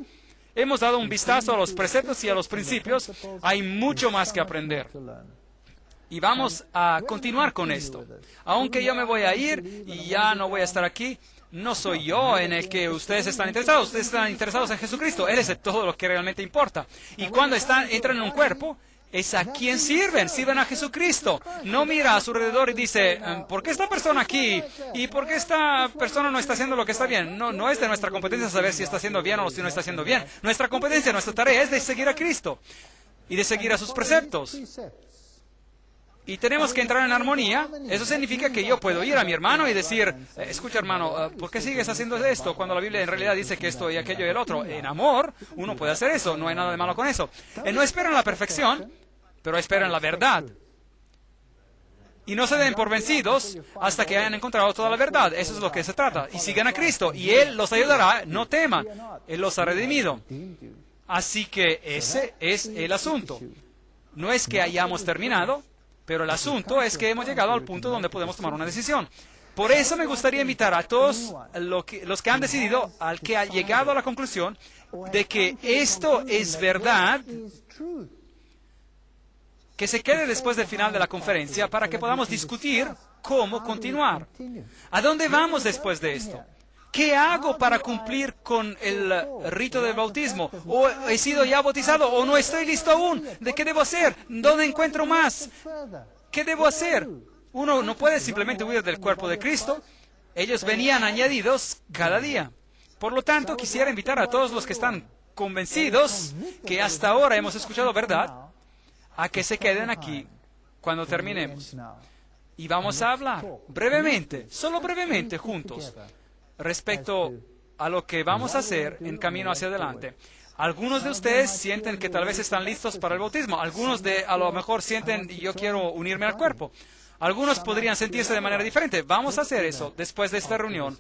Hemos dado un vistazo a los preceptos y a los principios. Hay mucho más que aprender. Y vamos a continuar con esto. Aunque yo me voy a ir y ya no voy a estar aquí, no soy yo en el que ustedes están interesados. Ustedes están interesados en Jesucristo. Él es de todo lo que realmente importa. Y cuando entran en un cuerpo, es a quien sirven. Sirven a Jesucristo. No mira a su alrededor y dice, ¿por qué esta persona aquí? ¿Y por qué esta persona no está haciendo lo que está bien? No es de nuestra competencia saber si está haciendo bien o si no está haciendo bien. Nuestra competencia, nuestra tarea es de seguir a Cristo y de seguir a sus preceptos. Y tenemos que entrar en armonía. Eso significa que yo puedo ir a mi hermano y decir, escucha hermano, ¿por qué sigues haciendo esto cuando la Biblia en realidad dice que esto y aquello y el otro? En amor, uno puede hacer eso, no hay nada de malo con eso. No esperan la perfección, pero esperan la verdad. Y no se den por vencidos hasta que hayan encontrado toda la verdad. Eso es lo que se trata. Y sigan a Cristo, y Él los ayudará, no teman. Él los ha redimido. Así que ese es el asunto. No es que hayamos terminado, pero el asunto es que hemos llegado al punto donde podemos tomar una decisión. Por eso me gustaría invitar a todos los que han decidido, al que ha llegado a la conclusión de que esto es verdad, que se quede después del final de la conferencia para que podamos discutir cómo continuar. ¿A dónde vamos después de esto? ¿Qué hago para cumplir con el rito del bautismo? ¿O he sido ya bautizado? ¿O no estoy listo aún? ¿De qué debo hacer? ¿Dónde encuentro más? ¿Qué debo hacer? Uno no puede simplemente huir del cuerpo de Cristo. Ellos venían añadidos cada día. Por lo tanto, quisiera invitar a todos los que están convencidos que hasta ahora hemos escuchado verdad, a que se queden aquí cuando terminemos. Y vamos a hablar brevemente, solo brevemente juntos, respecto a lo que vamos a hacer en camino hacia adelante. Algunos de ustedes sienten que tal vez están listos para el bautismo. Algunos a lo mejor sienten, yo quiero unirme al cuerpo. Algunos podrían sentirse de manera diferente. Vamos a hacer eso después de esta reunión.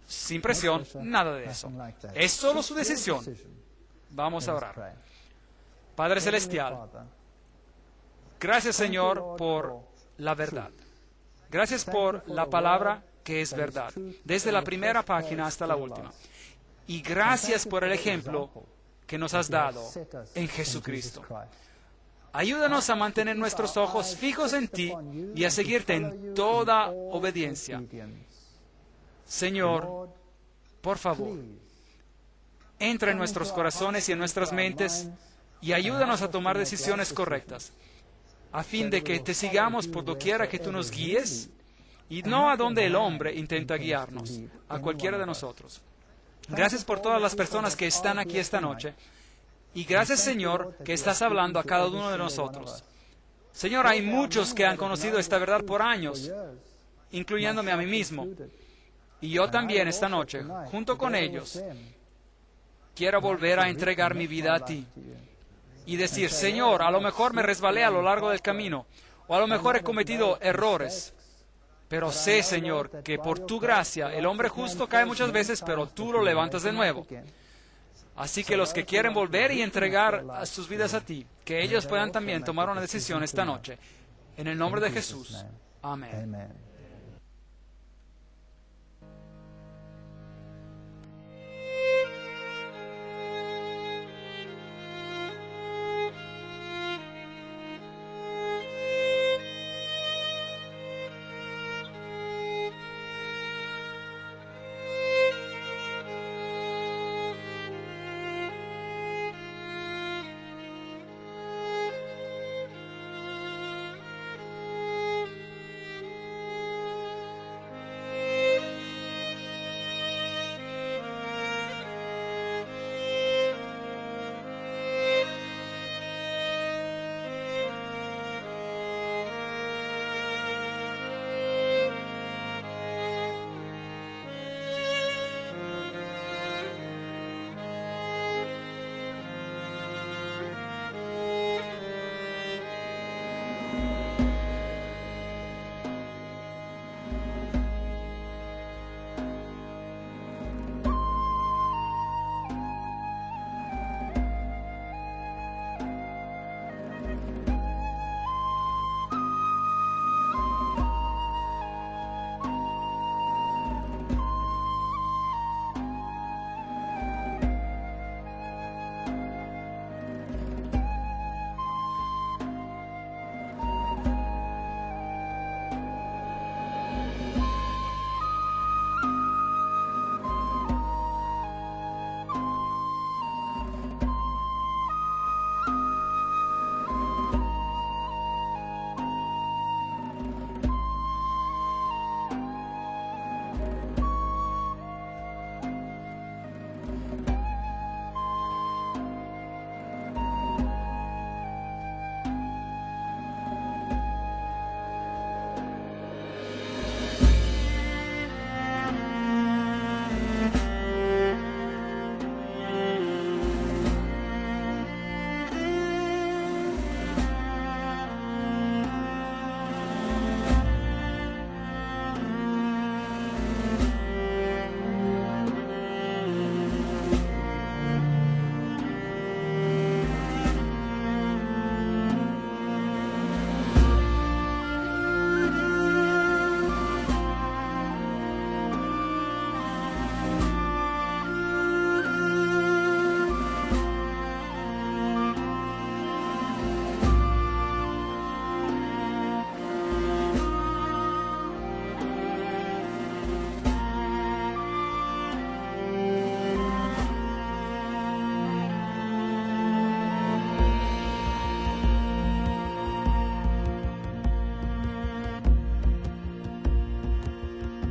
Sin presión, nada de eso. Es solo su decisión. Vamos a orar. Padre Celestial, gracias Señor por la verdad. Gracias por la palabra que es verdad, desde la primera página hasta la última. Y gracias por el ejemplo que nos has dado en Jesucristo. Ayúdanos a mantener nuestros ojos fijos en ti y a seguirte en toda obediencia. Señor, por favor, entra en nuestros corazones y en nuestras mentes y ayúdanos a tomar decisiones correctas, a fin de que te sigamos por doquiera que tú nos guíes, y no a donde el hombre intenta guiarnos, a cualquiera de nosotros. Gracias por todas las personas que están aquí esta noche Y gracias, Señor, que estás hablando a cada uno de nosotros. Señor, hay muchos que han conocido esta verdad por años, incluyéndome a mí mismo. Y yo también esta noche, junto con ellos, quiero volver a entregar mi vida a ti. Y decir, Señor, a lo mejor me resbalé a lo largo del camino, o a lo mejor he cometido errores. Pero sé, Señor, que por tu gracia el hombre justo cae muchas veces, pero tú lo levantas de nuevo. Así que los que quieren volver y entregar sus vidas a ti, que ellos puedan también tomar una decisión esta noche. En el nombre de Jesús. Amén.